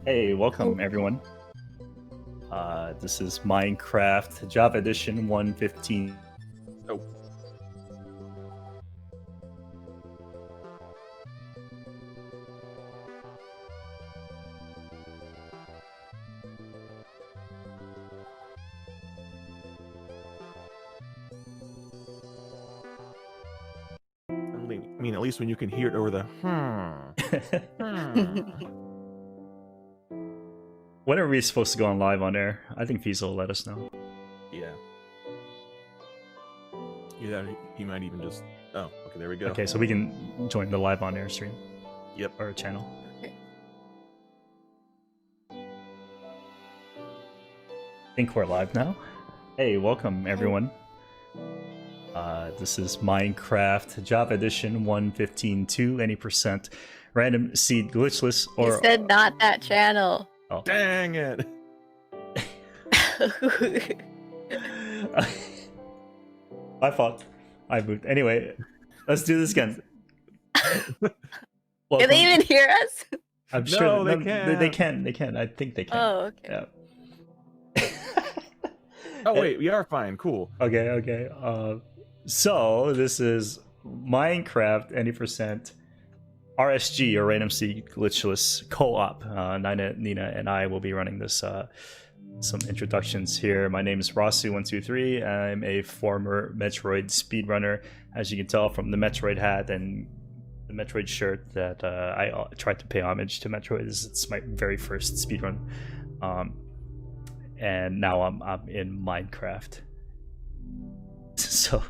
Hey, welcome everyone. This is Minecraft Java Edition 1.15. Oh. I mean, at least when you can hear it over the When are we supposed to go on live on air? I think Fiesel will let us know. Yeah. Yeah, he might even just... Oh, okay, there we go. Okay, so we can join the live on air stream. Yep. Or channel. Okay. I think we're live now. Hey, welcome everyone. This is Minecraft Java Edition 1.15.2, any percent random seed glitchless or... You said not that channel. Oh. Dang it! My fault. I moved. Anyway, let's do this again. Can they even hear us? I'm sure they can. They can. They can. I think they can. Oh, okay. Yeah. Oh, wait, we are fine. Cool. Okay, okay. So this is Minecraft any percent RSG or random seed glitchless co-op. Nina and I will be running this. Some introductions here. My name is Rasu123. I'm a former Metroid speedrunner, as you can tell from the Metroid hat and the Metroid shirt that I tried to pay homage to Metroid. It's my very first speedrun. And now I'm in Minecraft. So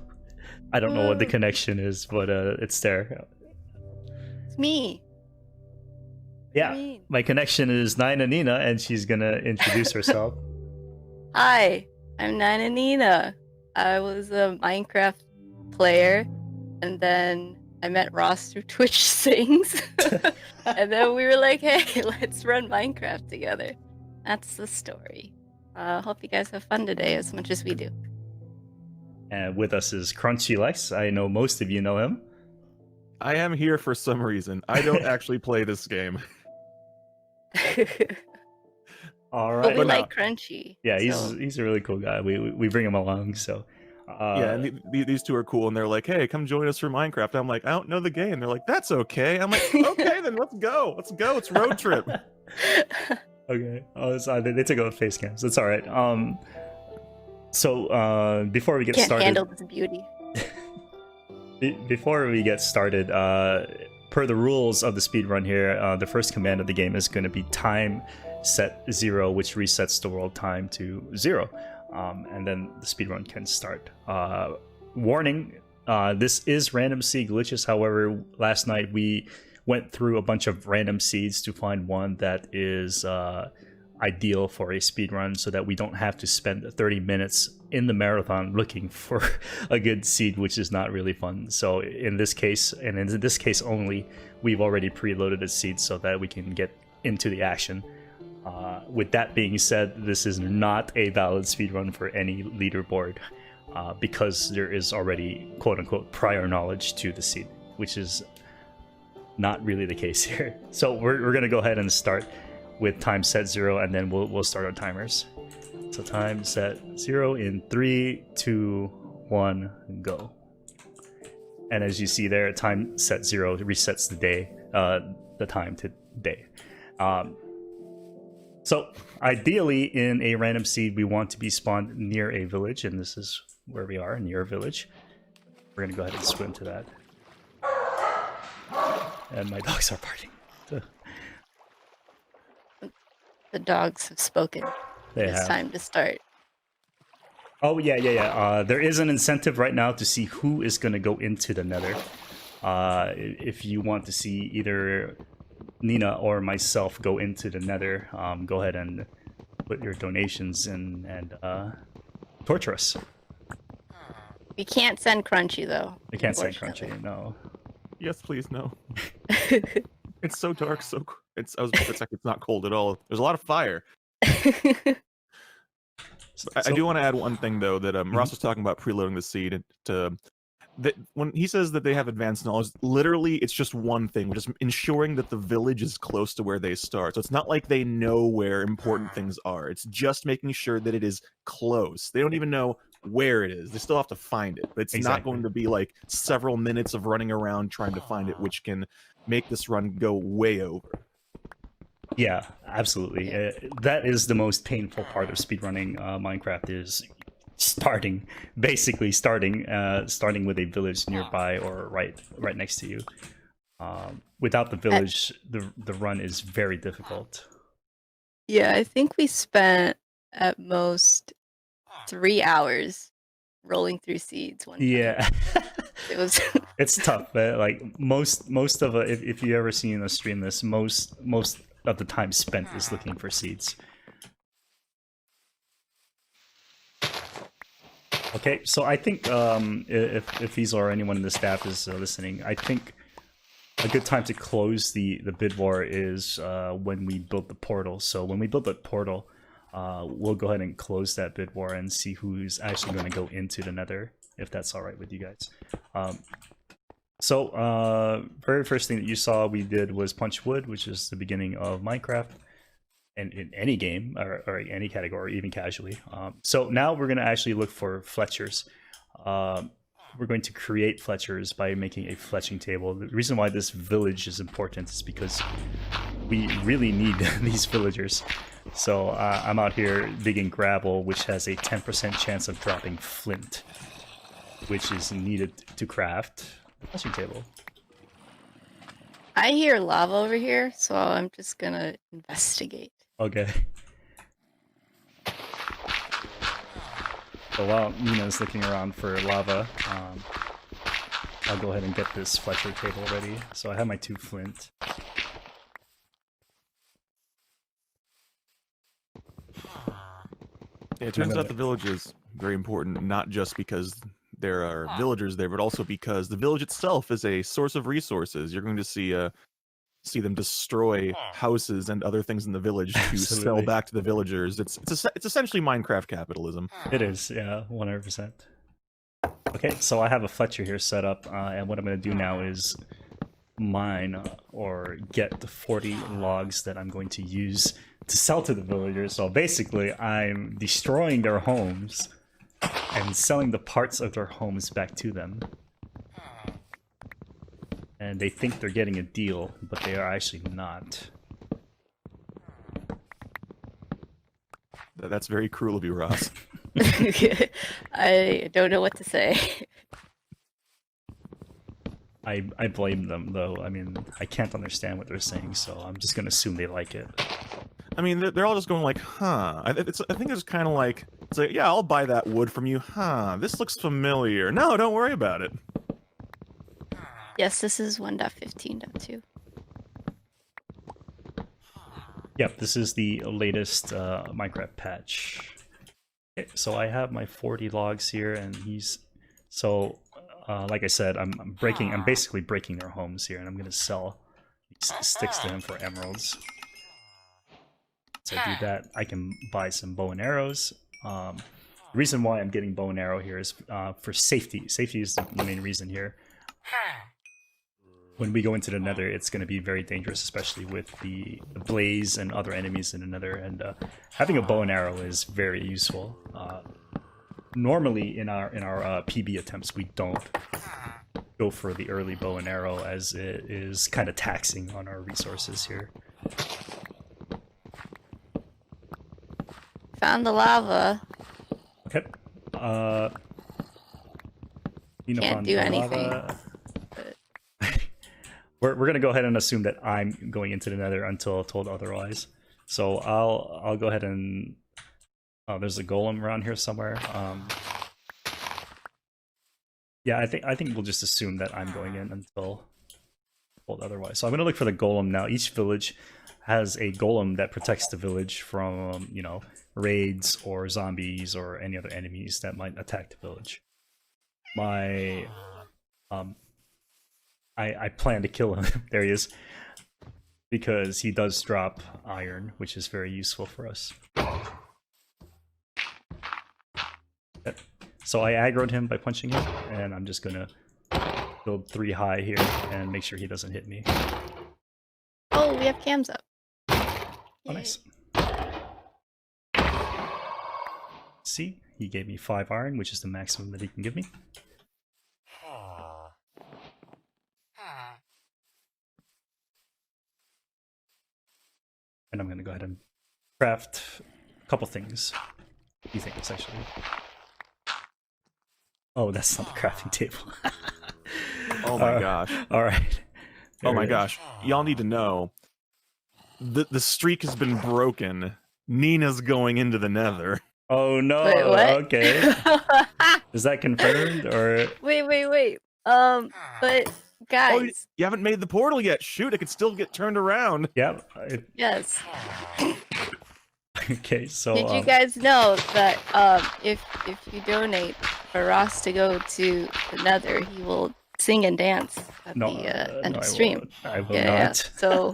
I don't know what the connection is, but it's there. It's me. Yeah, my connection is Nina, and she's gonna introduce herself. Hi, I'm Nina. I was a Minecraft player, and then I met Ross through Twitch Sings. And then we were like, hey, let's run Minecraft together. That's the story. Hope you guys have fun today as much as we do. And with us is Crunchy Lex. I know most of you know him. I am here for some reason. I don't actually play this game. All right. But we like Crunchy. Yeah, so. he's a really cool guy. We bring him along. So yeah, and these two are cool, and they're like, "Hey, come join us for Minecraft." I'm like, "I don't know the game." They're like, "That's okay." I'm like, "Okay, then let's go. Let's go. It's road trip." Okay. Oh, they took out face cams. That's all right. So before we get started, can't handle this beauty. Before we get started, per the rules of the speedrun here, the first command of the game is going to be time set 0, which resets the world time to 0. And then the speedrun can start. Warning, this is random seed glitches. However, last night we went through a bunch of random seeds to find one that is ideal for a speedrun so that we don't have to spend 30 minutes in the marathon looking for a good seed, which is not really fun. So in this case, and in this case only, we've already preloaded a seed so that we can get into the action. With that being said, this is not a valid speedrun for any leaderboard because there is already quote-unquote prior knowledge to the seed, which is not really the case here. So we're gonna go ahead and start with time set 0, and then we'll start our timers. So time set 0 in 3, 2, 1, go. And as you see there, time set 0 resets the day, the time to day. So ideally in a random seed, we want to be spawned near a village, and this is where we are, near a village. We're gonna go ahead and swim to that. And my dogs are barking. The dogs have spoken. It's time to start. Oh, yeah. There is an incentive right now to see who is going to go into the nether. If you want to see either Nina or myself go into the nether, go ahead and put your donations in and torture us. We can't send Crunchy, though. We can't send Crunchy, no. Yes, please, no. It's so dark, it's like it's not cold at all. There's a lot of fire. I do want to add one thing though that Ross was talking about preloading the seed to that when he says that they have advanced knowledge, literally it's just one thing, just ensuring that the village is close to where they start. So it's not like they know where important things are. It's just making sure that it is close. They don't even know where it is. They still have to find it. But it's not going to be like several minutes of running around trying to find it, which can make this run go way over. Yeah, absolutely. That is the most painful part of speedrunning Minecraft, is basically starting with a village nearby or right next to you. Without the village, the run is very difficult. Yeah, I think we spent at most 3 hours rolling through seeds one time. Yeah. It was It's tough, but like most of it, if you ever seen us stream this, most of the time spent is looking for seeds. Okay, so I think if these or anyone in the staff is listening, I think a good time to close the bid war is when we build the portal. So when we build the portal, we'll go ahead and close that bid war and see who's actually going to go into the Nether, if that's all right with you guys. So very first thing that you saw we did was punch wood, which is the beginning of Minecraft, and in any game or any category, even casually. So now we're going to actually look for fletchers. We're going to create fletchers by making a fletching table. The reason why this village is important is because we really need these villagers. So I'm out here digging gravel, which has a 10% chance of dropping flint, which is needed to craft the fletching table. I hear lava over here, so I'm just gonna investigate. Okay. So while Nina's looking around for lava, I'll go ahead and get this Fletcher table ready. So I have my 2 flint. Yeah, it turns out the village is very important, not just because there are villagers there, but also because the village itself is a source of resources. You're going to see them destroy houses and other things in the village to sell back to the villagers. It's essentially Minecraft capitalism. It is, yeah, 100%. Okay, so I have a Fletcher here set up, and what I'm going to do now is mine or get the 40 logs that I'm going to use to sell to the villagers. So basically, I'm destroying their homes and selling the parts of their homes back to them. And they think they're getting a deal, but they are actually not. That's very cruel of you, Ross. I don't know what to say. I blame them, though. I mean, I can't understand what they're saying, so I'm just gonna assume they like it. I mean, they're all just going like, huh. I think it's kind of like, it's like, yeah, I'll buy that wood from you. Huh, this looks familiar. No, don't worry about it. Yes, this is 1.15.2. Yep, this is the latest Minecraft patch. Okay, so I have my 40 logs here, and he's... So, like I said, I'm basically breaking their homes here, and I'm gonna sell these sticks to him for emeralds. So I do that, I can buy some bow and arrows. The reason why I'm getting bow and arrow here is for safety. Safety is the main reason here. When we go into the Nether, it's going to be very dangerous, especially with the blaze and other enemies in the Nether. And having a bow and arrow is very useful. Normally, in our PB attempts, we don't go for the early bow and arrow, as it is kind of taxing on our resources here. Found the lava. Okay. Can't do anything. We're gonna go ahead and assume that I'm going into the Nether until told otherwise. So I'll go ahead and there's a golem around here somewhere. Yeah, I think we'll just assume that I'm going in until told otherwise. So I'm gonna look for the golem now. Each village has a golem that protects the village from raids or zombies or any other enemies that might attack the village. I plan to kill him. There he is. Because he does drop iron, which is very useful for us. So I aggroed him by punching him, and I'm just gonna build 3 high here and make sure he doesn't hit me. Oh, we have cams up. Oh, Yay. nice. See, he gave me 5 iron, which is the maximum that he can give me. And I'm going to go ahead and craft a couple things. A few things, actually. Oh, that's not the crafting table. Oh my gosh. All right. Oh my There it is. gosh. Y'all need to know. The streak has been broken. Nina's going into the nether. Oh no. Wait, what? Okay. Is that confirmed or? wait. But Oh, guys, you haven't made the portal yet. Shoot, it could still get turned around. Yep. yes. Okay. So. Did you guys know that if you donate for Ross to go to the Nether, he will sing and dance at No, the end no, of the stream? I will Yeah. not. So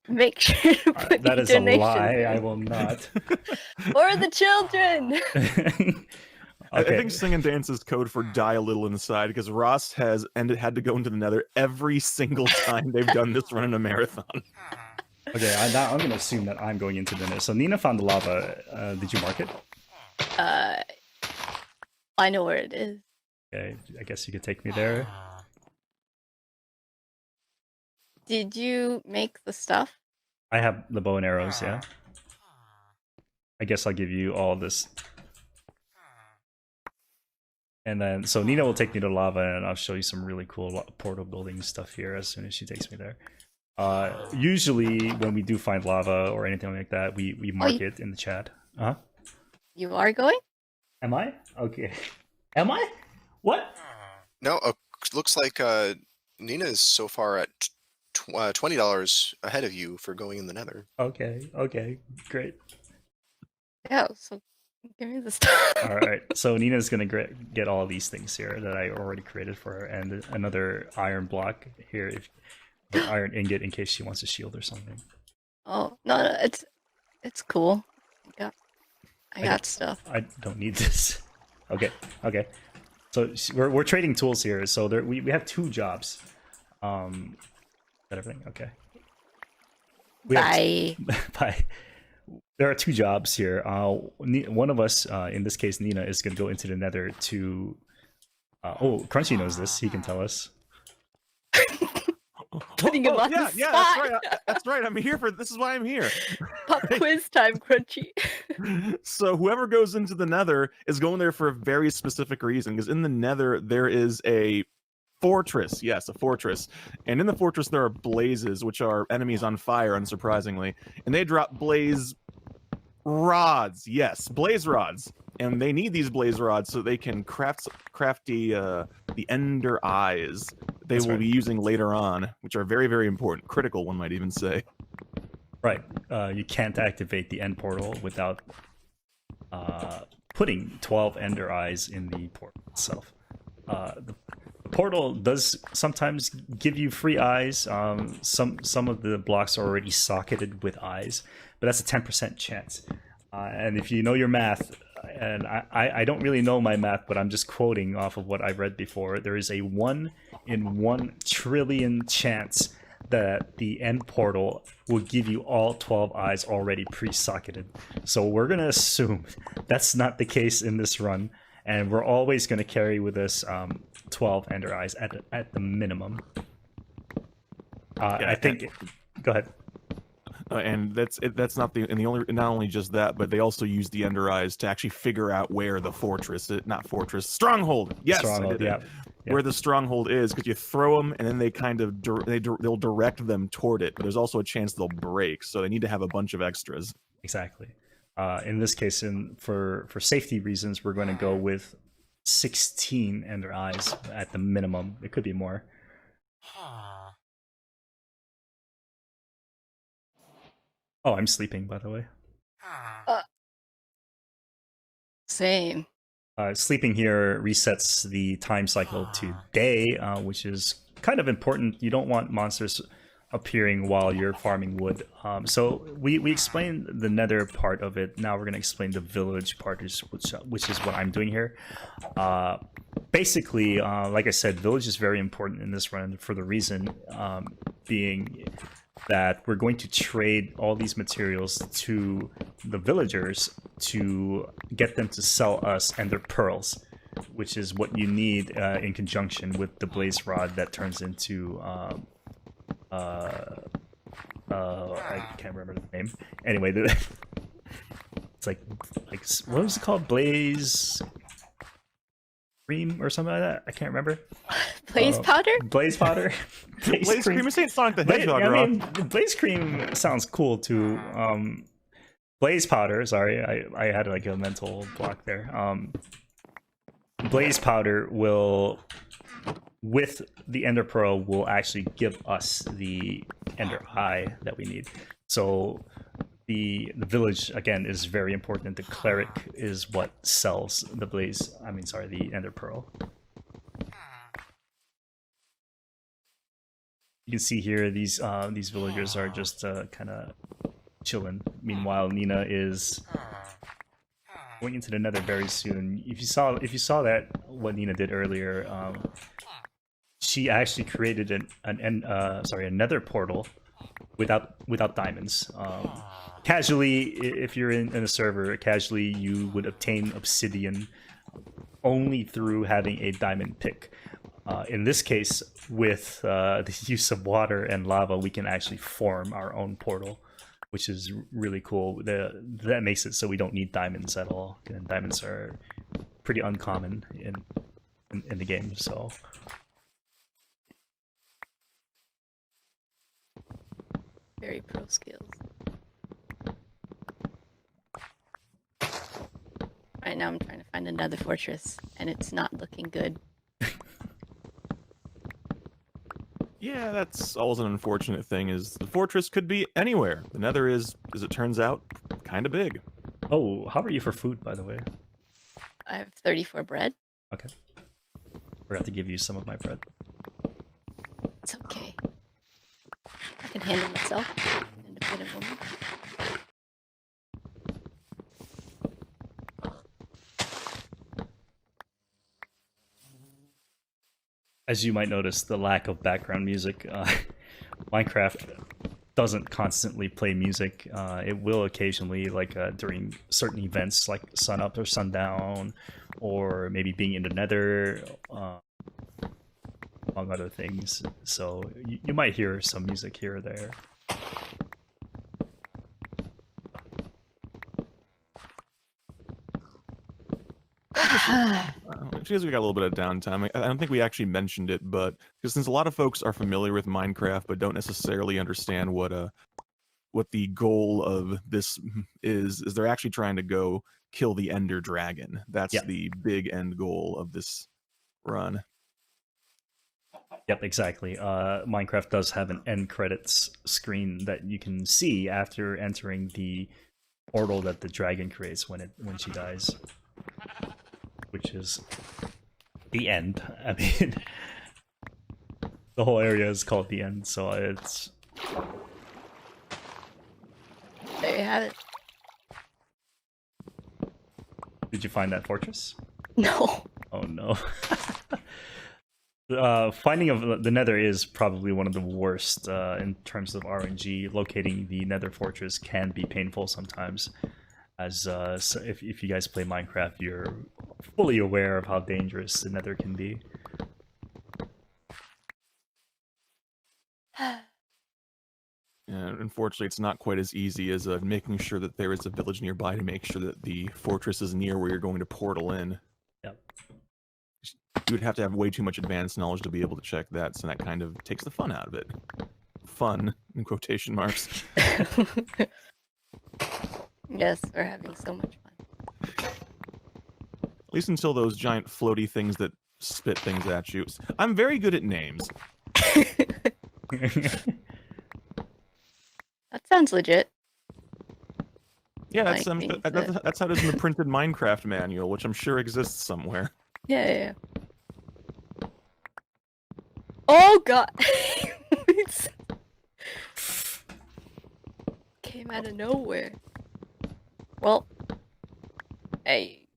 make sure to put That your is a donations lie. in. I will not. For the children. I think sing and dance is code for die a little inside because Ross has had to go into the nether every single time they've done this run in a marathon. Okay, I'm going to assume that I'm going into the net. So Nina found the lava. Did you mark it? I know where it is. Okay, I guess you could take me there. Did you make the stuff? I have the bow and arrows, yeah. I guess I'll give you all this. And then, so Nina will take me to lava, and I'll show you some really cool portal building stuff here as soon as she takes me there. Usually, when we do find lava or anything like that, we mark it in the chat. Huh? You are going? Am I? Okay. Am I? What? No, looks like Nina is so far at $20 ahead of you for going in the nether. Okay, great. Yeah, so give me the stuff. All right, so Nina's gonna get all these things here that I already created for her, and another iron block here, or iron ingot in case she wants a shield or something. Oh no, it's cool. I got stuff. I don't need this. Okay. So we're trading tools here. So we have 2 jobs. Is that everything? Okay. Bye. Bye. There are 2 jobs here. One of us, in this case Nina, is going to go into the nether to... oh, Crunchy knows this. He can tell us. Putting him on the yeah, spot. that's right. I'm here for this. Is why I'm here. Pop quiz time, Crunchy. So whoever goes into the nether is going there for a very specific reason, because in the nether there is a fortress. Yes, a fortress. And in the fortress there are blazes, which are enemies on fire, unsurprisingly. And they drop blaze rods. Yes, blaze rods. And they need these blaze rods so they can craft the ender eyes they will be using later on, which are very, very important. Critical, one might even say. Right. You can't activate the end portal without putting 12 ender eyes in the portal itself. The portal does sometimes give you free eyes. Some of the blocks are already socketed with eyes, but that's a 10% chance. And if you know your math, and I don't really know my math, but I'm just quoting off of what I've read before, there is a 1 in 1 trillion chance that the end portal will give you all 12 eyes already pre-socketed. So we're going to assume that's not the case in this run, and we're always going to carry with us 12 ender eyes at the minimum. I think... Go ahead. And that's not the only, not only just that, but they also use the ender eyes to actually figure out where the stronghold. Yes, Stronghold, yeah. Where the stronghold is, because you throw them and then they kind of they'll direct them toward it. But there's also a chance they'll break, so they need to have a bunch of extras. Exactly. In this case, for safety reasons, we're going to go with 16 ender eyes at the minimum. It could be more. Oh, I'm sleeping, by the way. Same. Sleeping here resets the time cycle to day, which is kind of important. You don't want monsters appearing while you're farming wood. So we explained the nether part of it. Now we're going to explain the village part, which is what I'm doing here. Basically, like I said, village is very important in this run for the reason being that we're going to trade all these materials to the villagers to get them to sell us ender pearls, which is what you need in conjunction with the blaze rod that turns into I can't remember the name. Anyway, it's like what was it called? Blaze cream or something like that. I can't remember. Blaze powder? Blaze powder. Blaze cream is saying Sonic the Hedgehog. I mean, blaze cream sounds cool too. Blaze powder. Sorry, I had like a mental block there. Blaze powder will, with the ender pearl, will actually give us the ender eye that we need. So the village again is very important. The cleric is what sells the the ender pearl. You can see here these villagers are just kind of chilling. Meanwhile, Nina is going into the nether very soon. If you saw that what Nina did earlier, she actually created a nether portal without diamonds. Casually, if you're in a server, casually you would obtain obsidian only through having a diamond pick. In this case, with the use of water and lava, we can actually form our own portal, which is really cool. That makes it so we don't need diamonds at all. And diamonds are pretty uncommon in the game, so. Very pro skills. Right now I'm trying to find another fortress, and it's not looking good. Yeah, that's always an unfortunate thing, is the fortress could be anywhere. The nether is, as it turns out, kind of big. Oh, how are you for food, by the way? I have 34 bread. Okay. Forgot to give you some of my bread. It's okay. I can handle myself. I'm an independent woman. As you might notice, the lack of background music. Minecraft doesn't constantly play music. It will occasionally, like during certain events like sunup or sundown, or maybe being in the nether, among other things. So you might hear some music here or there. Because we got a little bit of downtime. I don't think we actually mentioned it, but because since a lot of folks are familiar with Minecraft but don't necessarily understand what the goal of this is they're actually trying to go kill the Ender Dragon. That's the big end goal of this run. Yep, exactly. Minecraft does have an end credits screen that you can see after entering the portal that the dragon creates when she dies, which is the end. I mean, the whole area is called the end, so it's... There you have it. Did you find that fortress? No. Oh no. Finding of the nether is probably one of the worst in terms of RNG. Locating the nether fortress can be painful sometimes. As so if you guys play Minecraft, you're fully aware of how dangerous the nether can be. And unfortunately, it's not quite as easy as making sure that there is a village nearby to make sure that the fortress is near where you're going to portal in. Yep. You would have to have way too much advanced knowledge to be able to check that, so that kind of takes the fun out of it. Fun, in quotation marks. Yes, we're having so much fun. At least until those giant floaty things that spit things at you. I'm very good at names. That sounds legit. Yeah, that's, Like that's how it is in the printed Minecraft manual, which I'm sure exists somewhere. Yeah. Oh god. came out of nowhere. Well, hey.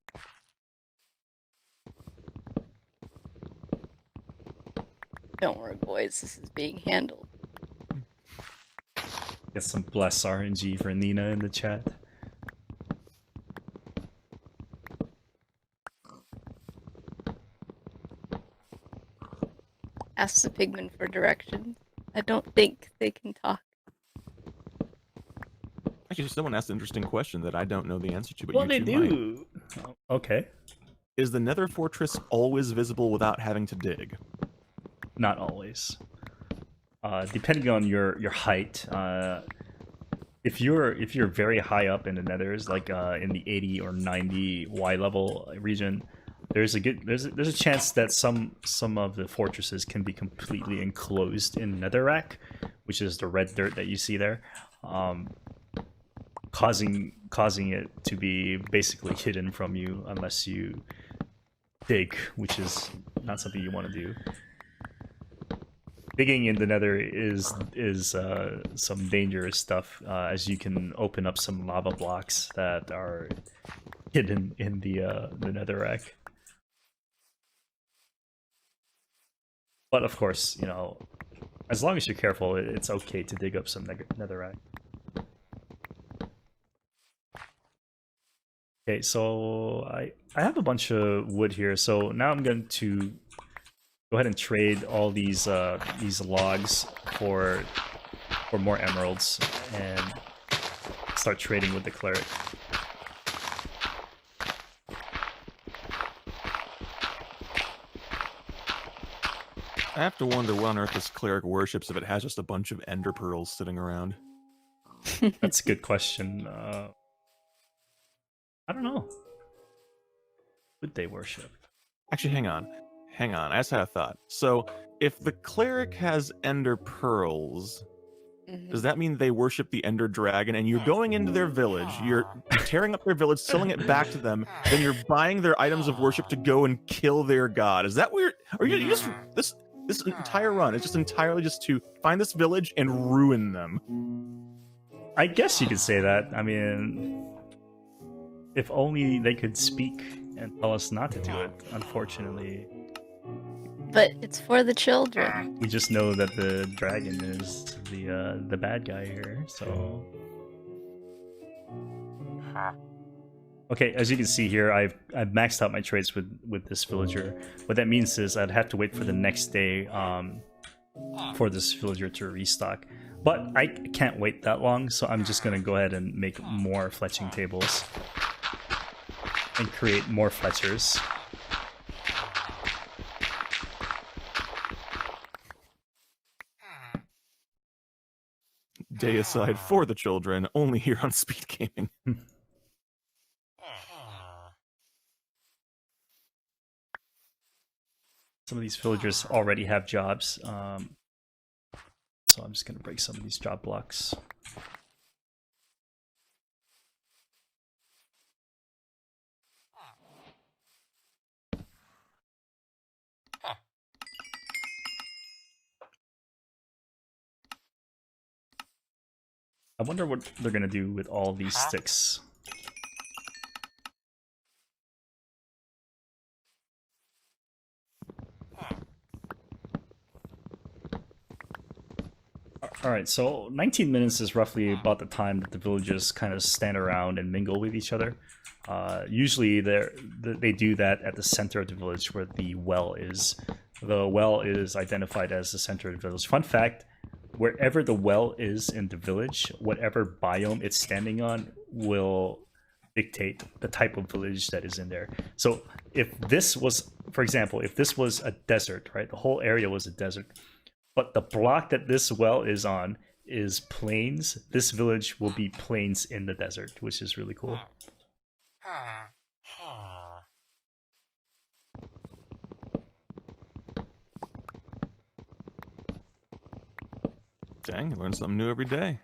Don't worry, boys. This is being handled. Get some bless RNG for Nina in the chat. Ask the pigmen for directions. I don't think they can talk. Actually, someone asked an interesting question that I don't know the answer to, but Well, you they two might. do. Okay. Is the Nether Fortress always visible without having to dig? Not always. Depending on your height. If you're very high up in the Nethers, like in the 80 or 90 Y level region, there's a chance that some of the fortresses can be completely enclosed in netherrack, which is the red dirt that you see there, causing it to be basically hidden from you unless you dig, which is not something you want to do. Digging in the nether is some dangerous stuff, as you can open up some lava blocks that are hidden in the netherrack. But of course, you know, as long as you're careful, it's okay to dig up some netherrack. Okay, so I have a bunch of wood here, so now I'm going to go ahead and trade all these logs for more emeralds and start trading with the cleric. I have to wonder what on earth this cleric worships if it has just a bunch of ender pearls sitting around. That's a good question. I don't know. Would they worship? Actually, hang on. I just had a thought. So, if the cleric has ender pearls, does that mean they worship the ender dragon? And you're going into their village, you're tearing up their village, selling it back to them, then you're buying their items of worship to go and kill their god. Is that weird? Or you just this entire run is just entirely just to find this village and ruin them? I guess you could say that. I mean, if only they could speak and tell us not to do it. Unfortunately, But it's for the children. we just know that the dragon is the bad guy here. So, okay, as you can see here, I've maxed out my trades with this villager. What that means is I'd have to wait for the next day for this villager to restock. But I can't wait that long, so I'm just gonna go ahead and make more fletching tables and create more fletchers. Day aside for the children, only here on SpeedGaming. Some of these villagers already have jobs, so I'm just gonna break some of these job blocks. I wonder what they're gonna do with all these sticks. Alright, so 19 minutes is roughly about the time that the villagers kind of stand around and mingle with each other. Usually they do that at the center of the village where the well is. The well is identified as the center of the village. Fun fact, wherever the well is in the village, whatever biome it's standing on will dictate the type of village that is in there. So if this was, for example, if this was a desert, right? The whole area was a desert, but the block that this well is on is plains. This village will be plains in the desert, which is really cool. Dang, I learn something new every day.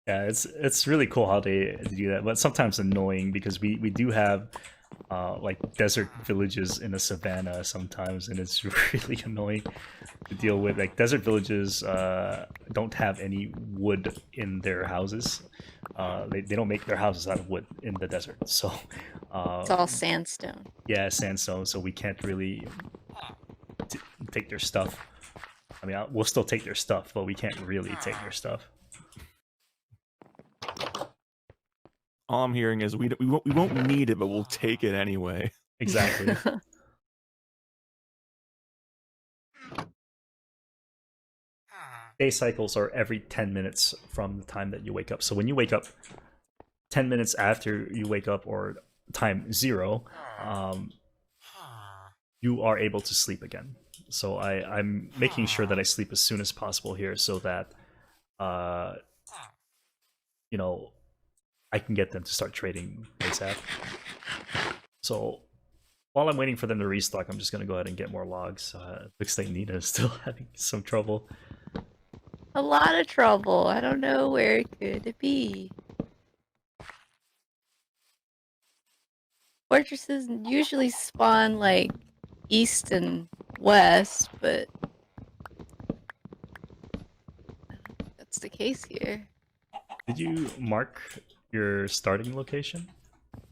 Yeah, it's really cool how they do that, but sometimes annoying because we do have like desert villages in a savannah sometimes, and it's really annoying to deal with. Like desert villages don't have any wood in their houses. They don't make their houses out of wood in the desert, so It's all sandstone. yeah, sandstone. So we can't really take their stuff. I mean, we'll still take their stuff, but we can't really take their stuff. All I'm hearing is we won't need it, but we'll take it anyway. Exactly. Day cycles are every 10 minutes from the time that you wake up. So when you wake up 10 minutes after you wake up, or time 0, you are able to sleep again. So I'm making sure that I sleep as soon as possible here, so that you know, I can get them to start trading ASAP. So while I'm waiting for them to restock, I'm just going to go ahead and get more logs. Looks like Nina is still having some trouble. A lot of trouble. I don't know where it could be. Fortresses usually spawn like east and west, but I don't think that's the case here. Did you mark your starting location?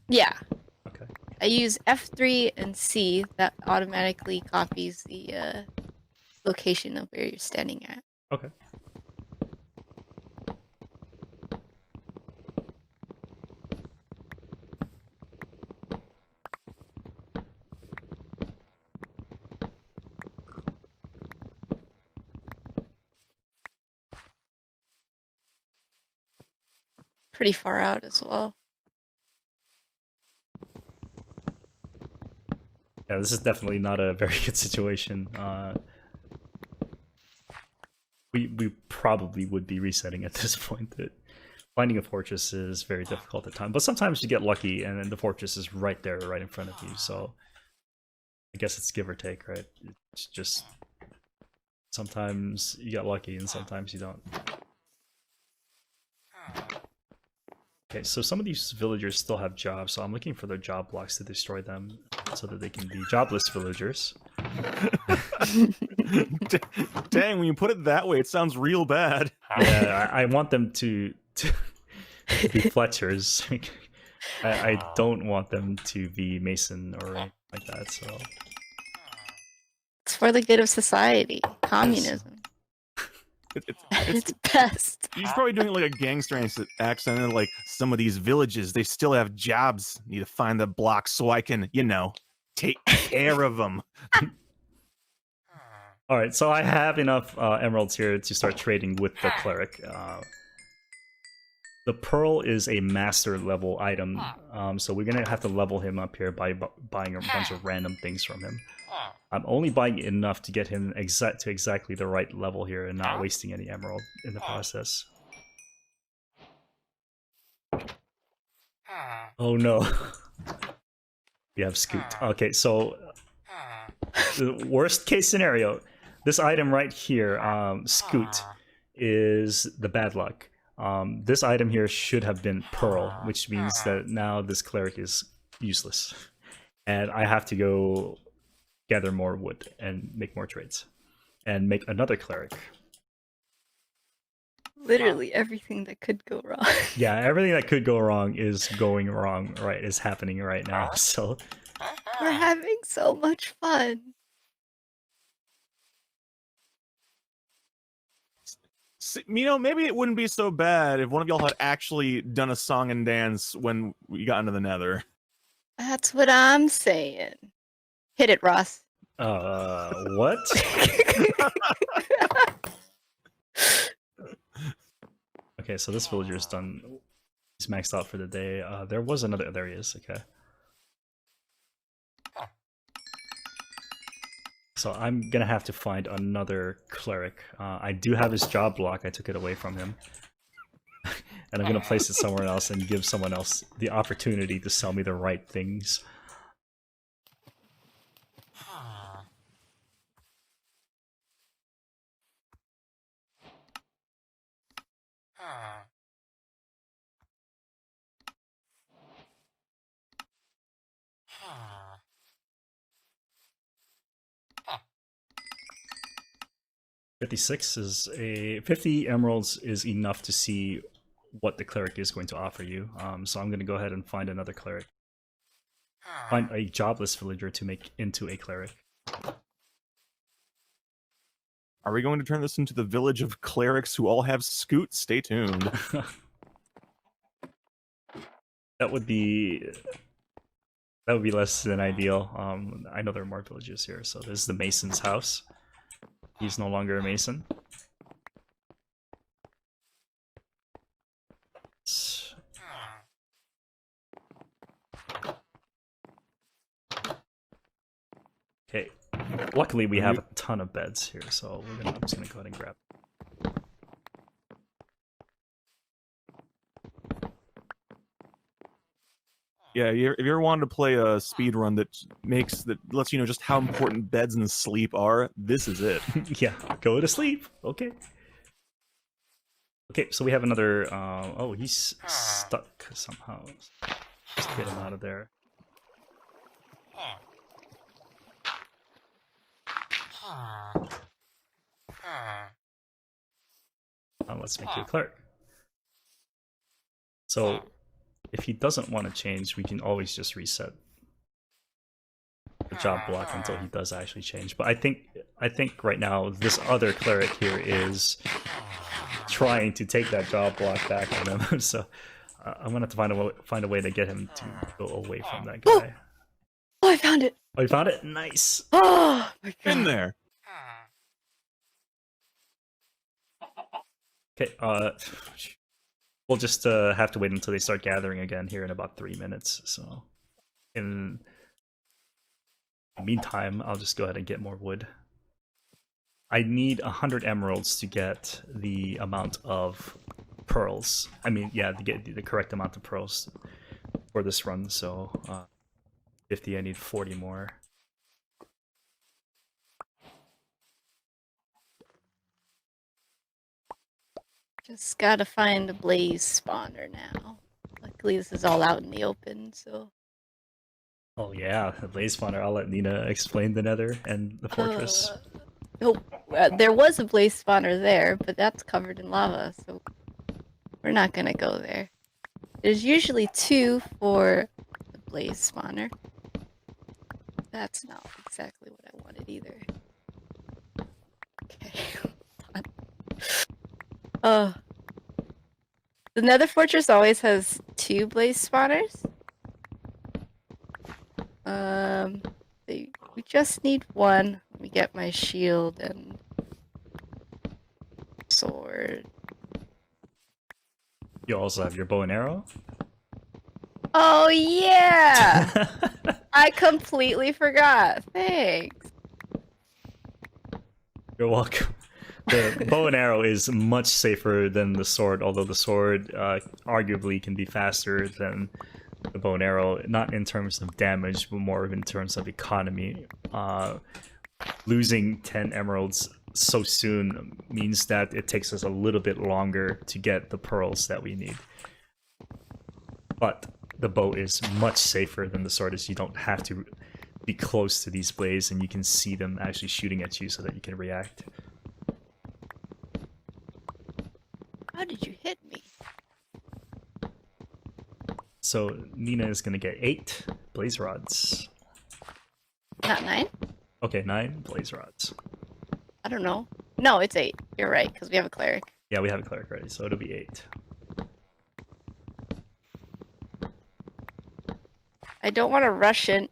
Yeah. Okay. I use F3 and C. That automatically copies the location of where you're standing at. Okay. Pretty far out as well. Yeah, this is definitely not a very good situation. We probably would be resetting at this point. That finding a fortress is very difficult at times, but sometimes you get lucky and then the fortress is right there, right in front of you. So I guess it's give or take, right? It's just sometimes you get lucky and sometimes you don't. Okay, so some of these villagers still have jobs, so I'm looking for their job blocks to destroy them so that they can be jobless villagers. Dang, when you put it that way, it sounds real bad. Yeah, I want them to be Fletchers. I don't want them to be Mason or anything like that, so... It's for the good of society. Communism. It's best. He's probably doing like a gangster accent, and like, some of these villages, they still have jobs. Need to find the blocks so I can, you know, take care of them. All right, so I have enough emeralds here to start trading with the cleric. The pearl is a master level item, so we're gonna have to level him up here by buying a bunch of random things from him. I'm only buying enough to get him to exactly the right level here and not wasting any emerald in the process. Oh no. We have Scoot. Okay, so the worst case scenario, this item right here, Scoot, is the bad luck. This item here should have been Pearl, which means that now this cleric is useless. And I have to go gather more wood and make more trades. And make another cleric. Literally everything that could go wrong. Yeah, everything that could go wrong is going wrong, right, is happening right now, so... We're having so much fun. You know, maybe it wouldn't be so bad if one of y'all had actually done a song and dance when we got into the Nether. That's what I'm saying. Hit it, Ross. What? Okay, so this villager is done. He's maxed out for the day. There was another. There he is. Okay. So I'm gonna have to find another cleric. I do have his job block. I took it away from him. And I'm gonna place it somewhere else and give someone else the opportunity to sell me the right things. 56 is a 50 emeralds is enough to see what the cleric is going to offer you. So I'm going to go ahead and find another cleric. Find a jobless villager to make into a cleric. Are we going to turn this into the village of clerics who all have scoots? Stay tuned. That would be less than ideal. I know there are more villages here. So this is the mason's house. He's no longer a mason. Okay. Luckily, we have a ton of beds here, so I'm just gonna go ahead and grab. Yeah, if you ever wanted to play a speed run that lets you know just how important beds and sleep are, this is it. Yeah, go to sleep. Okay. Okay, so we have another. Oh, he's stuck somehow. Let's get him out of there. Let's make you a cleric. So, if he doesn't want to change, we can always just reset the job block until he does actually change. But I think right now this other cleric here is trying to take that job block back on him. So I'm gonna have to find a way to get him to go away from that guy. Oh, I found it. Oh, you found it? Nice. Oh my god. In there. Okay. We'll just have to wait until they start gathering again here in about 3 minutes. So in the meantime, I'll just go ahead and get more wood. I need 100 emeralds to get the amount of pearls. I mean, yeah, to get the correct amount of pearls for this run. So 50, I need 40 more. Just gotta find a blaze spawner now. Luckily, this is all out in the open, so. Oh yeah, the blaze spawner. I'll let Nina explain the nether and the fortress. There was a blaze spawner there, but that's covered in lava, so we're not gonna go there. There's usually 2 for the blaze spawner. That's not exactly what I wanted either. Okay, hold on. The nether fortress always has 2 blaze spawners. We just need 1. Let me get my shield and sword. You also have your bow and arrow. Oh yeah! I completely forgot. Thanks. You're welcome. The bow and arrow is much safer than the sword, although the sword arguably can be faster than the bow and arrow, not in terms of damage, but more in terms of economy. Losing 10 emeralds so soon means that it takes us a little bit longer to get the pearls that we need. But the bow is much safer than the sword, as you don't have to be close to these blades and you can see them actually shooting at you so that you can react. How did you hit me? So Nina is going to get 8 blaze rods. Not 9? Okay, 9 blaze rods. I don't know. No, it's 8. You're right, because we have a cleric. Yeah, we have a cleric ready, so it'll be 8. I don't want to rush in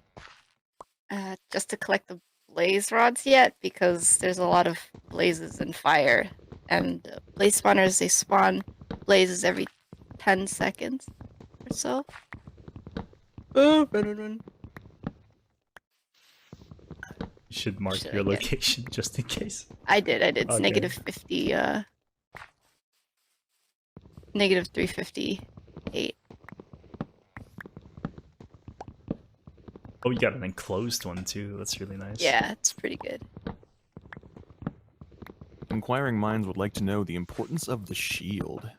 just to collect the blaze rods yet, because there's a lot of blazes and fire. And blaze spawners, they spawn blazes every 10 seconds or so. Oh, run. You should mark your location just in case. I did. It's Okay. negative 50, negative 358. Oh, you got an enclosed one too. That's really nice. Yeah, it's pretty good. Inquiring minds would like to know the importance of the shield.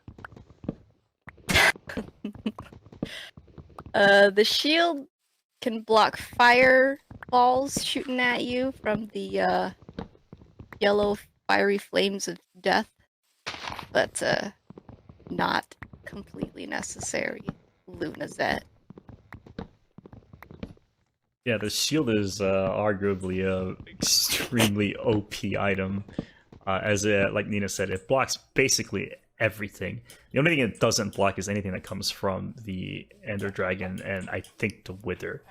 The shield can block fireballs shooting at you from the yellow fiery flames of death, but not completely necessary. Lunazette. Yeah, the shield is arguably a extremely OP item. As like Nina said, it blocks basically everything. The only thing it doesn't block is anything that comes from the Ender Dragon and I think the Wither.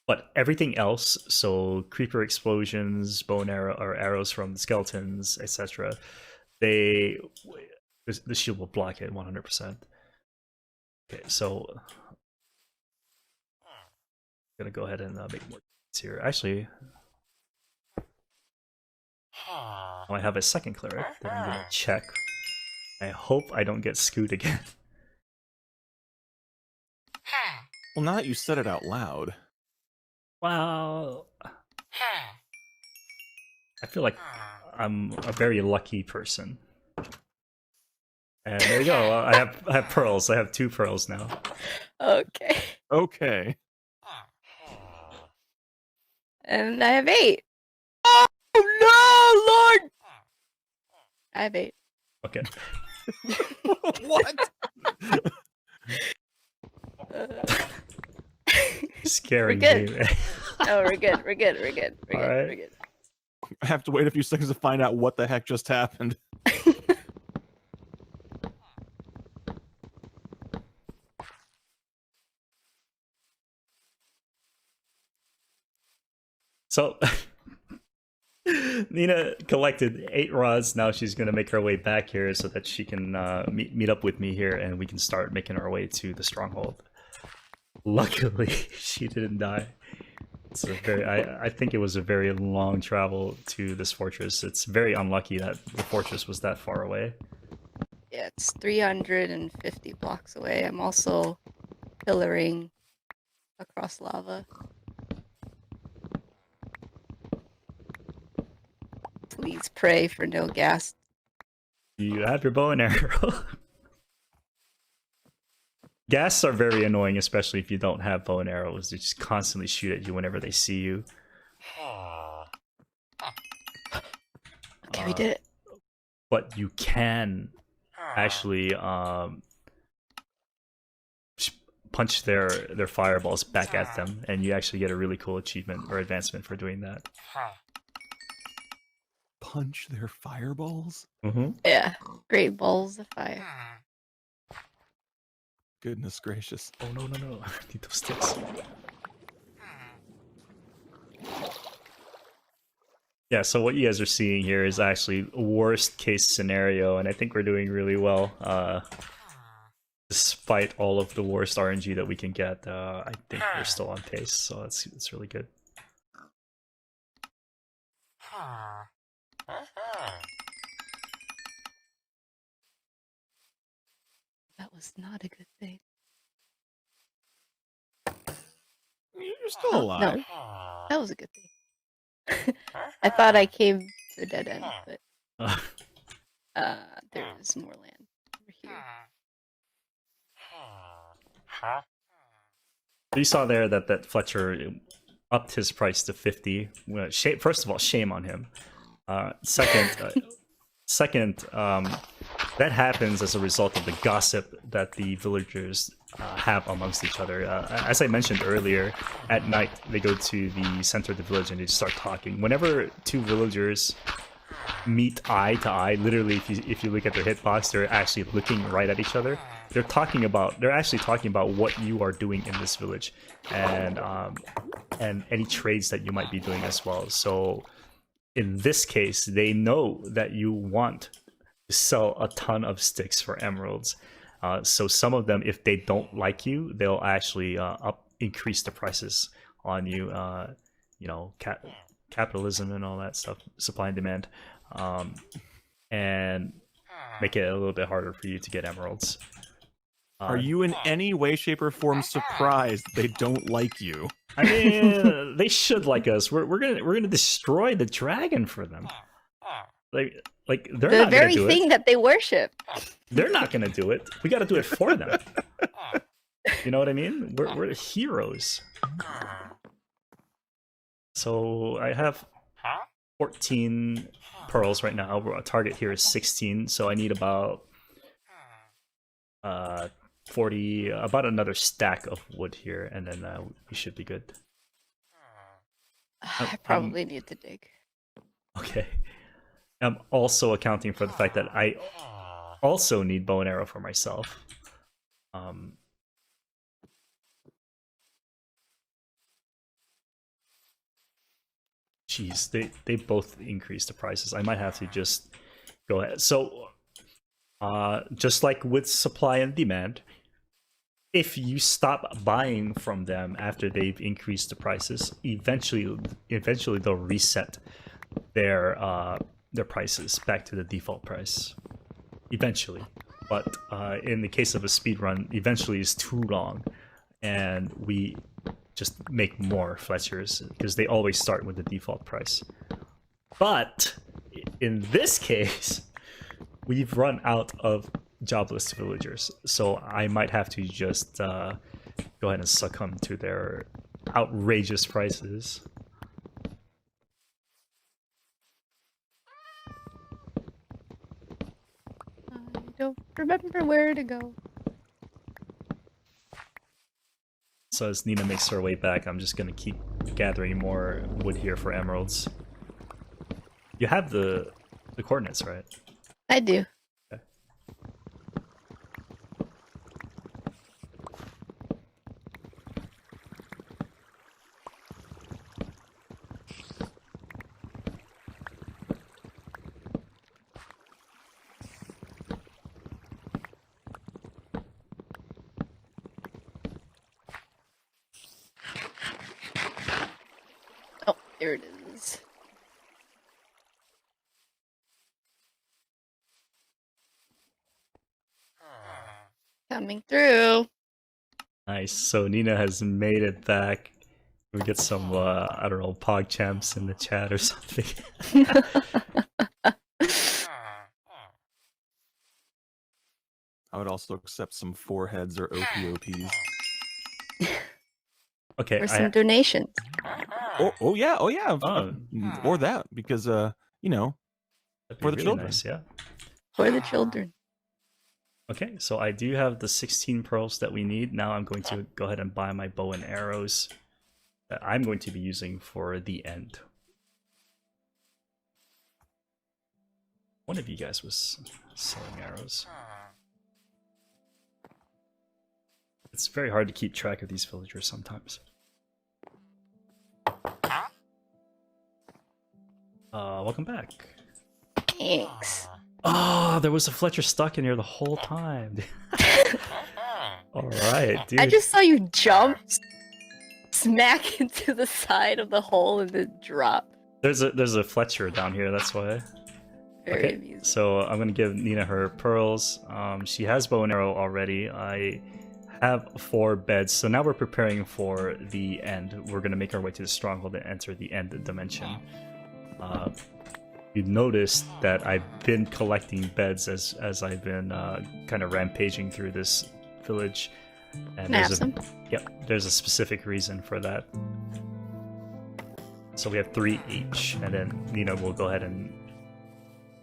But everything else, so creeper explosions, bow and arrow or arrows from the skeletons, etc., the shield will block it 100%. Okay, so I'm gonna go ahead and make more here. Actually, I have a second cleric that I'm gonna check. I hope I don't get screwed again. Well, now that you said it out loud. Well, I feel like I'm a very lucky person. And there you go. I have pearls. I have 2 pearls now. Okay. Okay. And I have 8. Oh no, Lord! I have 8. Okay. What? Scaring We're me. Oh, we're good. We're good. We're good. We're good. Alright. We're good. I have to wait a few seconds to find out what the heck just happened. So Nina collected 8 rods. Now she's gonna make her way back here so that she can meet up with me here, and we can start making our way to the stronghold. Luckily, she didn't die. It's a very, I think it was a very long travel to this fortress. It's very unlucky that the fortress was that far away. Yeah, it's 350 blocks away. I'm also pillaring across lava. Please pray for no gas. You have your bow and arrow. Ghasts are very annoying, especially if you don't have bow and arrows. They just constantly shoot at you whenever they see you. Okay, we did it. But you can actually punch their fireballs back at them, and you actually get a really cool achievement or advancement for doing that. Punch their fireballs? Mm-hmm. Yeah, great balls of fire. Goodness gracious. Oh no, I need those sticks. Yeah, so what you guys are seeing here is actually a worst case scenario, and I think we're doing really well. Despite all of the worst RNG that we can get, I think we're still on pace, so it's really good. That was not a good thing. You're still alive. No, that was a good thing. I thought I came to a dead end, but there is more land over here. You saw there that Fletcher upped his price to 50. Well, first of all, shame on him. Second, that happens as a result of the gossip that the villagers have amongst each other. As I mentioned earlier, at night they go to the center of the village and they just start talking. Whenever 2 villagers meet eye to eye, literally, if you look at their hitbox, they're actually looking right at each other. They're actually talking about what you are doing in this village, and any trades that you might be doing as well. So in this case, they know that you want to sell a ton of sticks for emeralds. So some of them, if they don't like you, they'll actually increase the prices on you. You know, capitalism and all that stuff, supply and demand, and make it a little bit harder for you to get emeralds. Are you in any way, shape, or form surprised they don't like you? I mean, they should like us. We're gonna destroy the dragon for them. Like they're The not very gonna do thing it. that they worship. They're not gonna do it. We got to do it for them. You know what I mean? We're the heroes. So I have 14 pearls right now. Our target here is 16, so I need about 40, about another stack of wood here, and then we should be good. I probably need to dig. Okay. I'm also accounting for the fact that I also need bow and arrow for myself. Jeez, they both increased the prices. I might have to just go ahead. So, just like with supply and demand, if you stop buying from them after they've increased the prices, eventually they'll reset their prices back to the default price. Eventually, but in the case of a speedrun, eventually is too long, and we just make more Fletchers because they always start with the default price. But in this case, we've run out of jobless villagers, so I might have to just go ahead and succumb to their outrageous prices. I don't remember where to go. So as Nina makes her way back, I'm just gonna keep gathering more wood here for emeralds. You have the coordinates, right? I do. Okay. Oh, there it is. Coming through. Nice. So Nina has made it back. We get some, I don't know, pog champs in the chat or something. I would also accept some foreheads or OPOPs. Okay. Or some donations. Oh yeah. Oh. Or that, because you know, That'd be for the really children. nice, yeah. For the children. Okay, so I do have the 16 pearls that we need. Now I'm going to go ahead and buy my bow and arrows that I'm going to be using for the end. One of you guys was selling arrows. It's very hard to keep track of these villagers sometimes. Welcome back. Thanks. Oh, there was a Fletcher stuck in here the whole time. Alright, dude. I just saw you jump smack into the side of the hole and then drop. There's a Fletcher down here, that's why. Very amusing. So I'm gonna give Nina her pearls. She has bow and arrow already. I have 4 beds, so now we're preparing for the end. We're gonna make our way to the stronghold and enter the end dimension. You've noticed that I've been collecting beds as I've been kind of rampaging through this village, and there's a specific reason for that. So we have 3 each, and then Nina will go ahead and.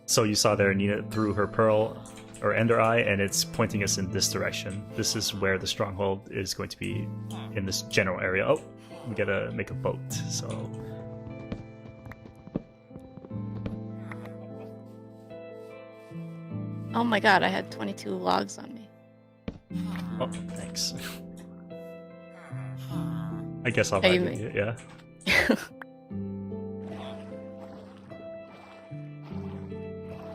So you saw there, Nina threw her pearl or ender eye, and it's pointing us in this direction. This is where the stronghold is going to be, in this general area. Oh, we gotta make a boat. So. Oh my god, I had 22 logs on me. Oh, thanks. I guess I'll Are you value it, yeah.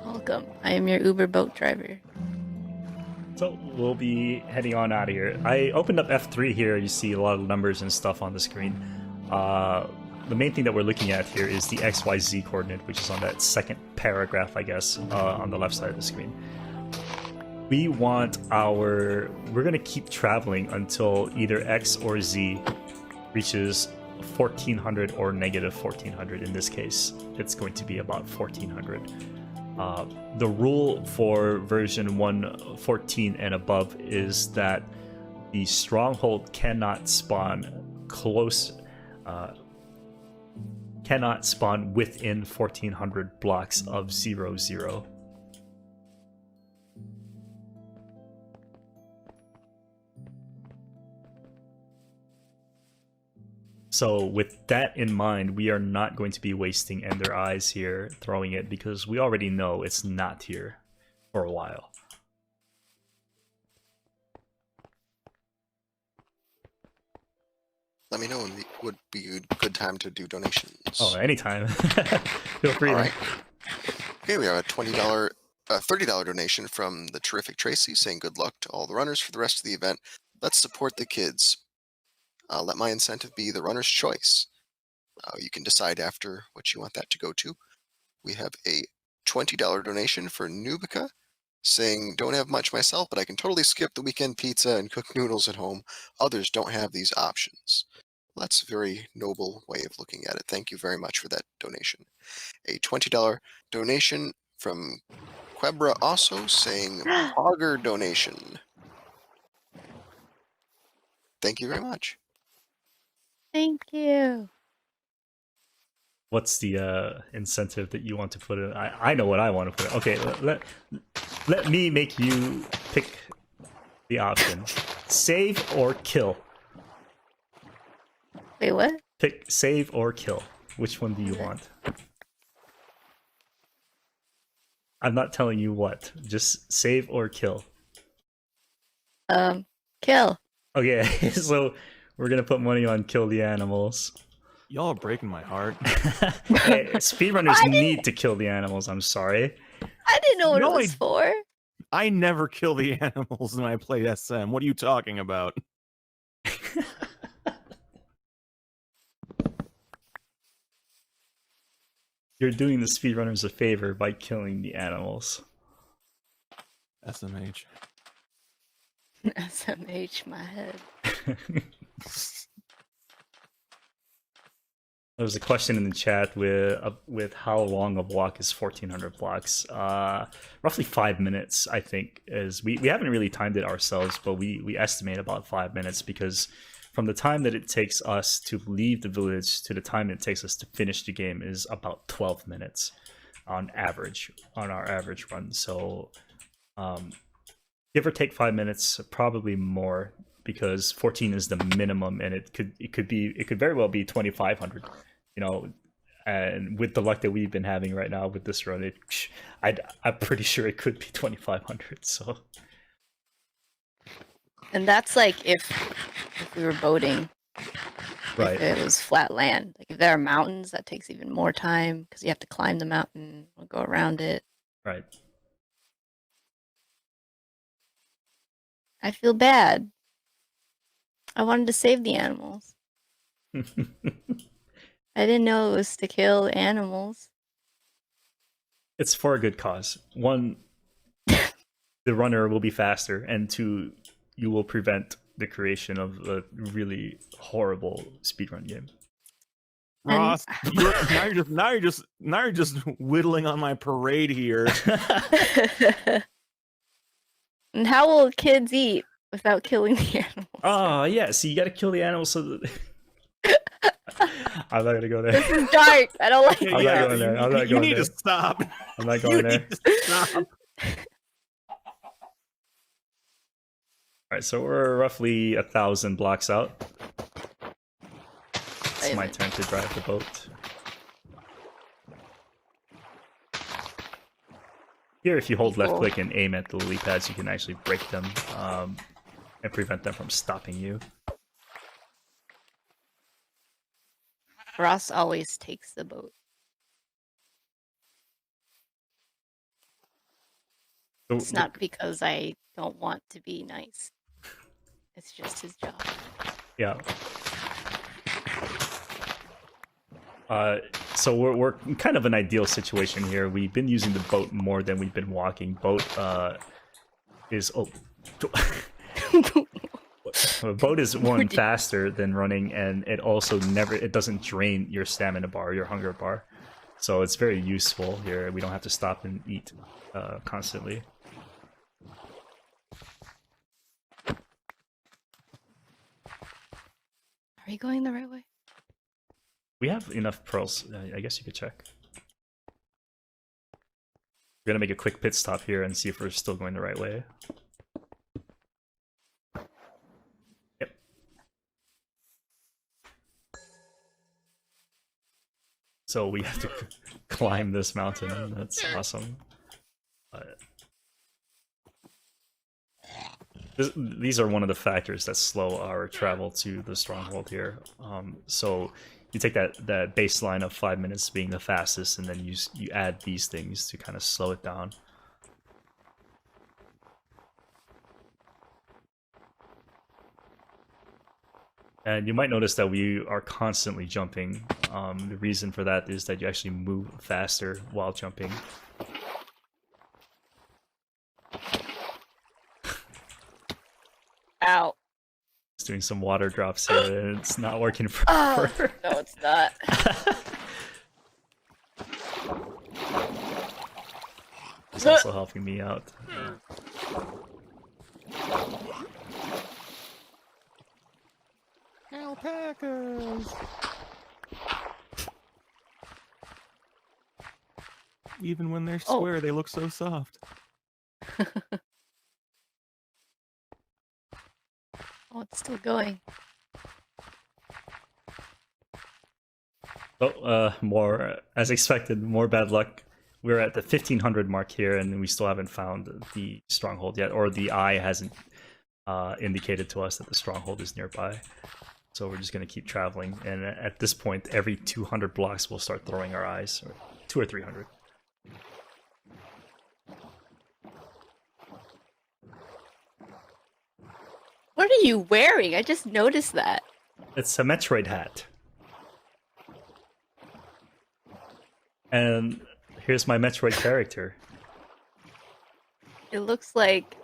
Welcome. I am your Uber boat driver. So we'll be heading on out of here. I opened up F3 here. You see a lot of numbers and stuff on the screen. The main thing that we're looking at here is the XYZ coordinate, which is on that second paragraph, I guess, on the left side of the screen. We want we're going to keep traveling until either X or Z reaches 1400 or negative 1400. In this case, it's going to be about 1400. The rule for version 1.14 and above is that the stronghold cannot spawn close cannot spawn within 1400 blocks of 0, 0. So with that in mind, we are not going to be wasting Ender Eyes here, throwing it, because we already know it's not here for a while. Let me know when would be a good time to do donations. Oh, anytime. Feel free. All right. Okay, we have a $30 donation from the terrific Tracy saying good luck to all the runners for the rest of the event. Let's support the kids. Let my incentive be the runner's choice. You can decide after what you want that to go to. We have a $20 donation for Nubica saying, don't have much myself, but I can totally skip the weekend pizza and cook noodles at home. Others don't have these options. Well, that's a very noble way of looking at it. Thank you very much for that donation. A $20 donation from Quebra also saying, Auger donation. Thank you very much. Thank you. What's the incentive that you want to put in? I know what I want to put in. Okay, let me make you pick the option. Save or kill. Wait, what? Pick save or kill. Which one do you want? I'm not telling you what. Just save or kill. Kill. Okay, so we're gonna put money on kill the animals. Y'all are breaking my heart. Hey, speedrunners need to kill the animals. I'm sorry. I didn't know what No, it was for. I never kill the animals when I play SM. What are you talking about? You're doing the speedrunners a favor by killing the animals. SMH. SMH my head. There was a question in the chat with how long a block is 1400 blocks. Roughly 5 minutes, I think. We haven't really timed it ourselves, but we estimate about 5 minutes, because from the time that it takes us to leave the village to the time it takes us to finish the game is about 12 minutes on average, on our average run. So give or take 5 minutes, probably more, because 14 is the minimum, and it could very well be 2500, you know. And with the luck that we've been having right now with this run, I'm pretty sure it could be 2500. So, And that's like if we were boating. right. If it was flat land. Like if there are mountains, that takes even more time because you have to climb the mountain or go around it. Right. I feel bad. I wanted to save the animals. I didn't know it was to kill animals. It's for a good cause. One, the runner will be faster, and two, you will prevent the creation of a really horrible speedrun game. Ross, now you're just whittling on my parade here. And how will kids eat without killing the animals? Oh, yeah. So you got to kill the animals so that... I'm not going to go there. This is dark. I don't like I'm not it. going there. I'm not You going need there. to stop. I'm not going there. You need to stop. Alright, so we're roughly 1,000 blocks out. It's my turn to drive the boat. Here, if you hold left click and aim at the lily pads, you can actually break them and prevent them from stopping you. Ross always takes the boat. So, It's not because I don't want to be nice. It's just his job. yeah. So we're kind of an ideal situation here. We've been using the boat more than we've been walking. Boat is boat is one faster than running, and it also it doesn't drain your stamina bar, your hunger bar. So it's very useful here. We don't have to stop and eat constantly. Are you going the right way? We have enough pearls. I guess you could check. We're gonna make a quick pit stop here and see if we're still going the right way. Yep. So we have to climb this mountain. That's awesome. These are one of the factors that slow our travel to the stronghold here. So you take that baseline of 5 minutes being the fastest, and then you add these things to kind of slow it down. And you might notice that we are constantly jumping. The reason for that is that you actually move faster while jumping. Ow. Just doing some water drops here, and it's not working for. Oh, no, it's not. It's also helping me out. Alpacas. Even when they're square, they look so soft. Oh, it's still going. Oh, more as expected. More bad luck. We're at the 1500 mark here, and we still haven't found the stronghold yet, or the eye hasn't indicated to us that the stronghold is nearby. So we're just going to keep traveling, and at this point, every 200 blocks we'll start throwing our eyes, or 200 or 300. What are you wearing? I just noticed that. It's a Metroid hat. And here's my Metroid character. It looks like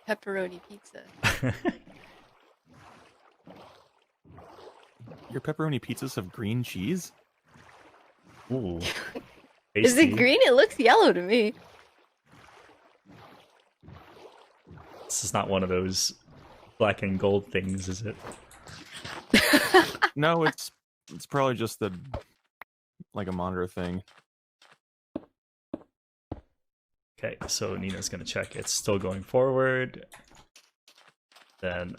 pepperoni pizza. Your pepperoni pizzas have green cheese? Ooh. Is it green? It looks yellow to me. This is not one of those black and gold things, is it? No, it's probably just like a monitor thing. Okay, so Nina's gonna check. It's still going forward. Then,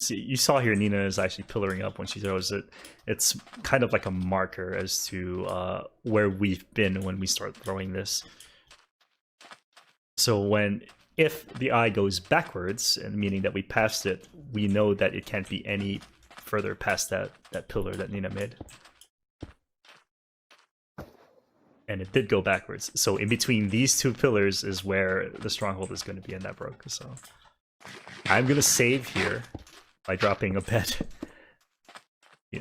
see, you saw here Nina is actually pillaring up when she throws it. It's kind of like a marker as to where we've been when we start throwing this. So if the eye goes backwards, and meaning that we passed it, we know that it can't be any further past that pillar that Nina made. And it did go backwards. So in between these two pillars is where the stronghold is going to be, and that broke. So I'm going to save here by dropping a bed.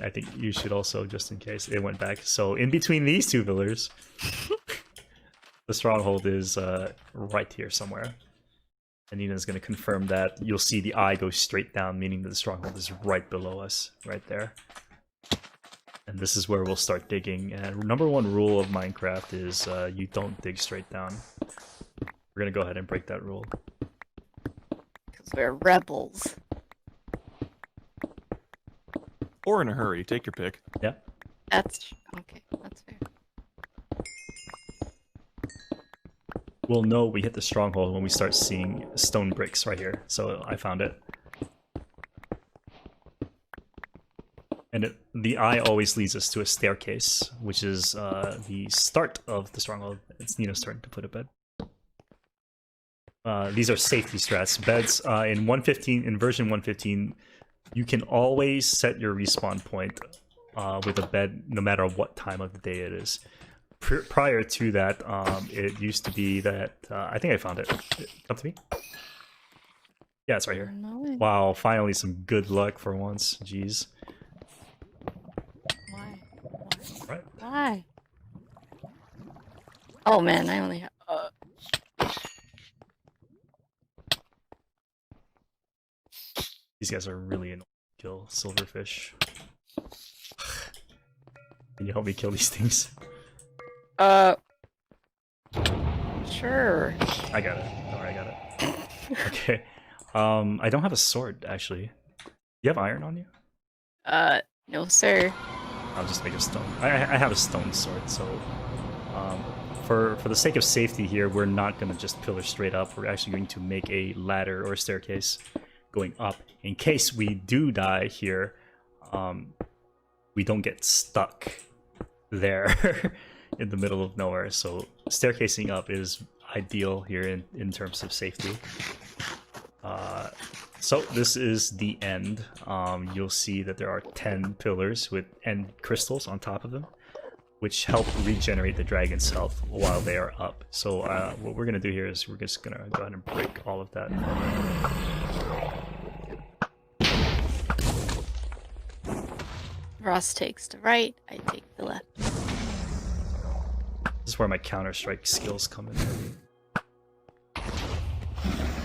I think you should also, just in case it went back. So in between these two pillars, the stronghold is right here somewhere. And Nina's going to confirm that. You'll see the eye go straight down, meaning that the stronghold is right below us, right there. And this is where we'll start digging. And number one rule of Minecraft is you don't dig straight down. We're going to go ahead and break that rule. Because we're rebels. Or in a hurry, take your pick. Yeah. That's okay. That's fair. We'll know we hit the stronghold when we start seeing stone bricks right here. So I found it. And the eye always leads us to a staircase, which is the start of the stronghold. It's Nina's turn to put a bed. These are safety strats. Beds in 1.15, in version 1.15, you can always set your respawn point with a bed, no matter what time of the day it is. Prior to that, it used to be that I think I found it. Come to me. Yeah, it's right here. Wow, finally some good luck for once. Jeez. Why? Right. Why? Oh man, I only have. These guys are really annoying to kill. Silverfish. Can you help me kill these things? Sure. I got it. Don't worry, I got it. Okay. I don't have a sword, actually. Do you have iron on you? No sir. I'll just make a stone. I have a stone sword, so for the sake of safety here, we're not gonna just pillar straight up. We're actually going to make a ladder or a staircase going up in case we do die here. We don't get stuck there in the middle of nowhere. So staircasing up is ideal here in terms of safety. So this is the end. You'll see that there are 10 pillars with end crystals on top of them, which help regenerate the dragon's health while they are up. So what we're going to do here is we're just going to go ahead and break all of that. Ross takes the right, I take the left. This is where my Counter-Strike skills come in.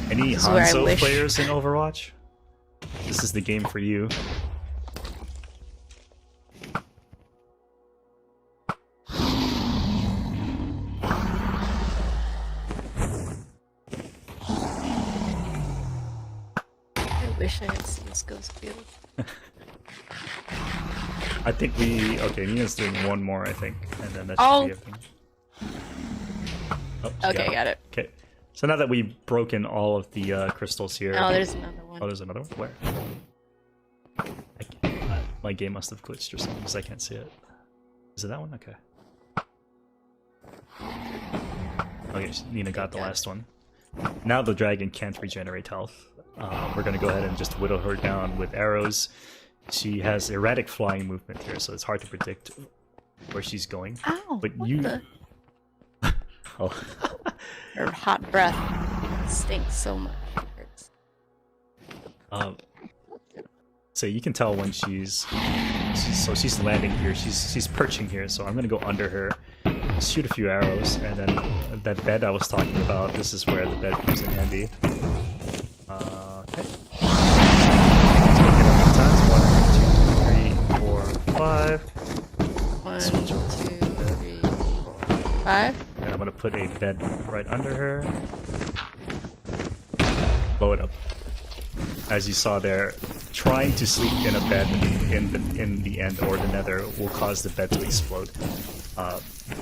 Any This is where I Hanzo wish- players in Overwatch? This is the game for you. I wish I had seen this ghost field. I think okay, Nina's doing one more, I think, and then that should Oh. be everything. Oh, Okay, got it. Okay, so now that we've broken all of the crystals here... Oh, there's another one. Oh, there's another one? Where? My game must have glitched or something, because I can't see it. Is it that one? Okay. Okay, so Nina got the last one. Now the dragon can't regenerate health. We're gonna go ahead and just whittle her down with arrows. She has erratic flying movement here, so it's hard to predict where she's going. Ow! But what you... the? Oh. Her hot breath stinks so much. It hurts. So you can tell when she's landing here. She's perching here. So I'm gonna go under her, shoot a few arrows, and then that bed I was talking about. This is where the bed comes in handy. Okay. So get up in times. 1, 2, 3, 4, 5. 1, 2, 3, 4, 5. And I'm gonna put a bed right under her. Blow it up. As you saw there, trying to sleep in a bed in the end or the nether will cause the bed to explode.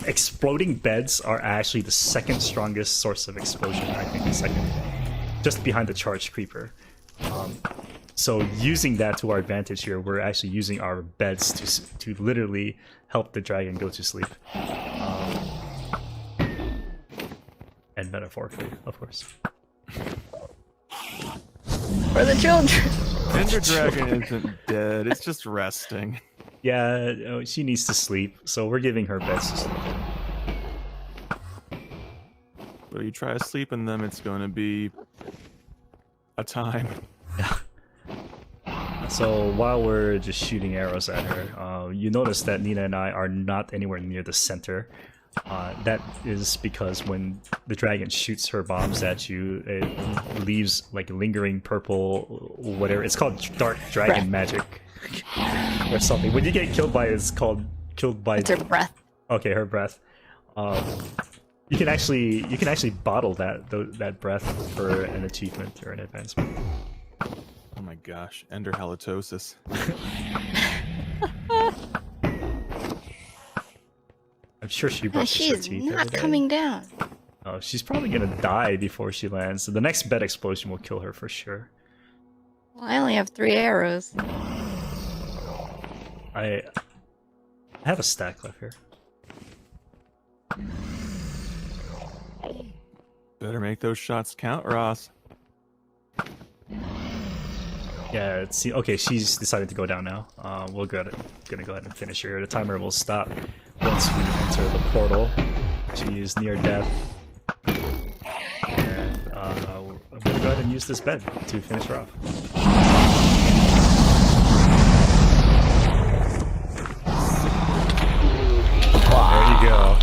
Exploding beds are actually the second strongest source of explosion, I think the second, just behind the charged creeper. So using that to our advantage here, we're actually using our beds to literally help the dragon go to sleep. And metaphorically, of course. For the children! Ender Dragon isn't dead, it's just resting. Yeah, she needs to sleep, so we're giving her beds to sleep. But you try to sleep in them, it's going to be a time. So while we're just shooting arrows at her, you notice that Nina and I are not anywhere near the center. That is because when the dragon shoots her bombs at you, it leaves like lingering purple, whatever. It's called dark dragon magic or something. When you get killed by it, it's called killed by... It's her breath. Okay, her breath. You can actually bottle that breath for an achievement or an advancement. Oh my gosh, Ender halitosis. I'm sure she brushes She her is teeth every not day. coming down. Oh, she's probably gonna die before she lands. So the next bed explosion will kill her for sure. Well, I only have 3 arrows. I have a stack left here. Better make those shots count, Ross. Yeah, okay, she's decided to go down now. We're gonna go ahead and finish her. The timer will stop once we enter the portal. She is near death. And I'm gonna go ahead and use this bed to finish her off. There you go.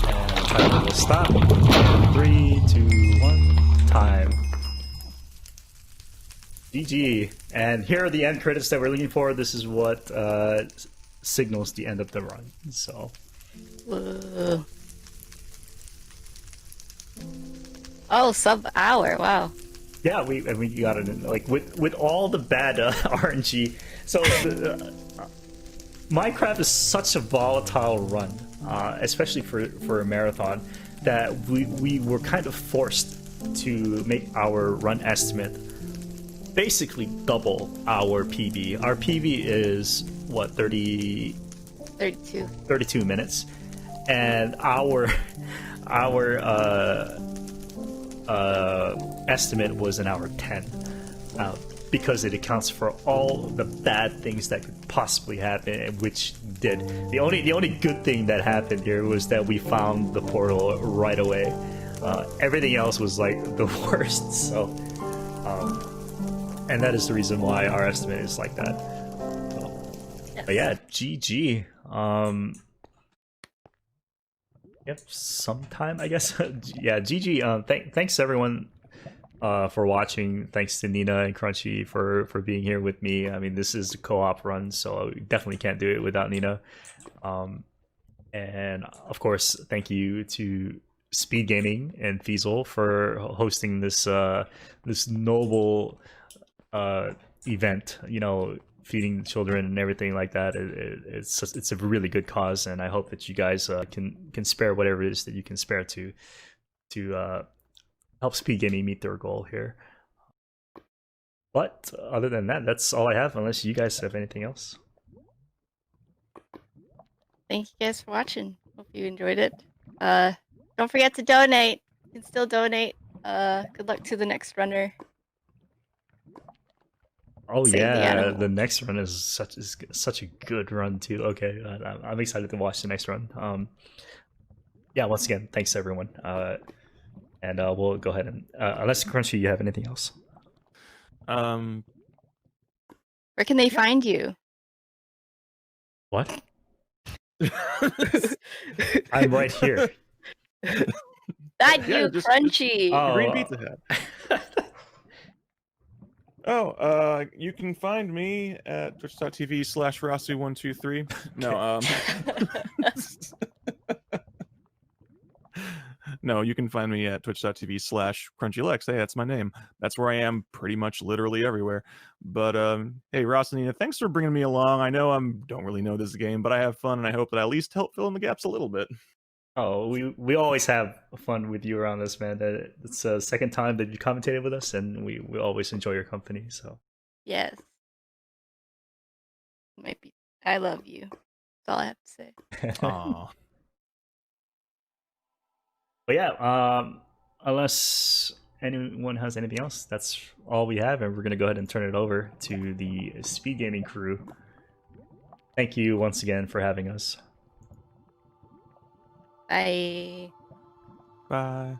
And timer will stop. 3, 2, 1, time. GG. And here are the end credits that we're looking for. This is what signals the end of the run. So. Whoa. Oh, sub-hour, wow. Yeah, we got it in, like with all the bad RNG. So Minecraft is such a volatile run, especially for a marathon, that we were kind of forced to make our run estimate basically double our PB. Our PB is what, 32 minutes, and our estimate was an hour 10, because it accounts for all the bad things that could possibly happen, and which did. The only good thing that happened here was that we found the portal right away. Everything else was like the worst. So, and that is the reason why our estimate is like that. So, but yeah, GG. Yep, sometime I guess. Yeah, GG. Thanks everyone for watching. Thanks to Nina and Crunchy for being here with me. I mean, this is a co-op run, so I definitely can't do it without Nina. And of course, thank you to SpeedGaming and Feasel for hosting this this noble event. You know, feeding children and everything like that. It's a really good cause, and I hope that you guys can spare whatever it is that you can spare to help SpeedGaming meet their goal here. But other than that, that's all I have, unless you guys have anything else. Thank you guys for watching. Hope you enjoyed it. Don't forget to donate. You can still donate. Good luck to the next runner. Oh Save the yeah, animal. the next run is such a good run too. Okay, I'm excited to watch the next run. Yeah, once again, thanks everyone. And we'll go ahead and unless Crunchy, you have anything else? Where can they find you? What? I'm right here. That Yeah, you, just- Crunchy. Oh, Green Pizza Hut. You can find me at twitch.tv/Rossi123. No, no, you can find me at twitch.tv/CrunchyLex. Hey, that's my name. That's where I am pretty much literally everywhere. But hey, Ross and Nina, thanks for bringing me along. I know I don't really know this game, but I have fun, and I hope that I at least help fill in the gaps a little bit. Oh, we always have fun with you around this, man. It's the second time that you commentated with us, and we always enjoy your company. So Yes. Maybe. I love you. That's all I have to say. Aw. But yeah, unless anyone has anything else, that's all we have, and we're gonna go ahead and turn it over to the SpeedGaming crew. Thank you once again for having us. Bye. Bye.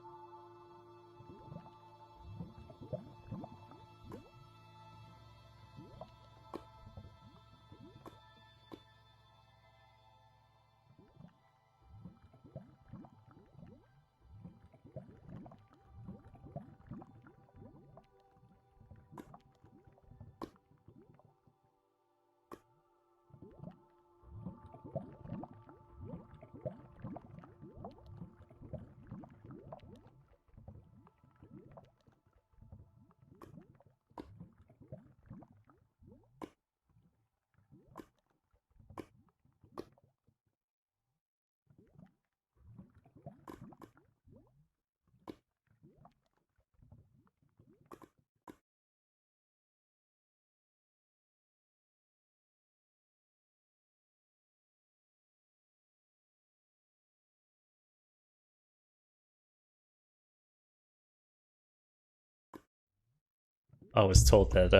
I was told that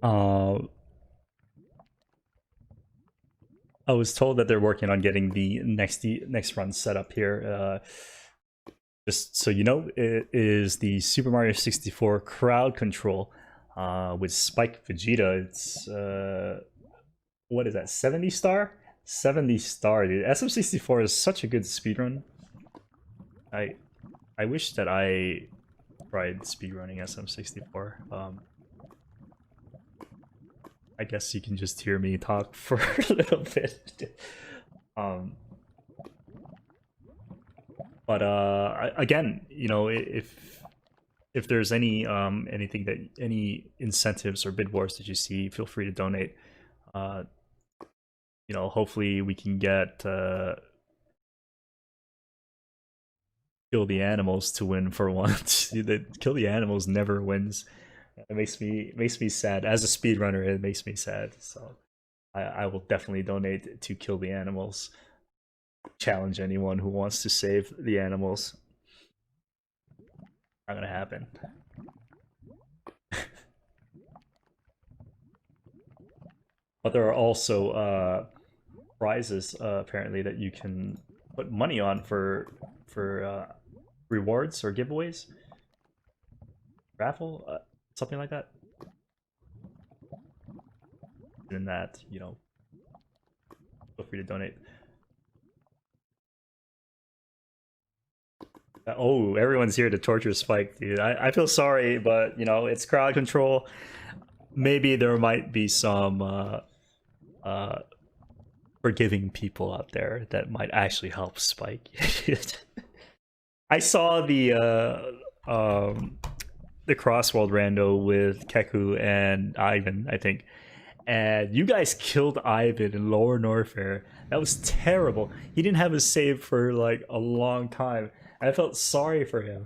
I was told that they're working on getting the next run set up here. Just so you know, it is the Super Mario 64 crowd control with Spike Vegeta. It's what is that? 70 star? 70 star, dude. SM64 is such a good speedrun. I wish that I tried speedrunning SM64. I guess you can just hear me talk for a little bit. But again, you know, if if there's any anything that any incentives or bid wars that you see, feel free to donate. You know, hopefully we can get kill the animals to win for once. Kill the animals never wins. It makes me sad. As a speedrunner, it makes me sad. So I will definitely donate to kill the animals. Challenge anyone who wants to save the animals. Not gonna happen. But there are also prizes apparently that you can put money on for rewards or giveaways, raffle, something like that. And that, you know, feel free to donate. Oh, everyone's here to torture Spike, dude. I feel sorry, but you know, it's crowd control. Maybe there might be some forgiving people out there that might actually help Spike. I saw the Crossworld rando with Keku and Ivan, I think, and you guys killed Ivan in Lower Norfair. That was terrible. He didn't have a save for like a long time. I felt sorry for him.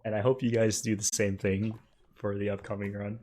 And I hope you guys do the same thing for the upcoming run.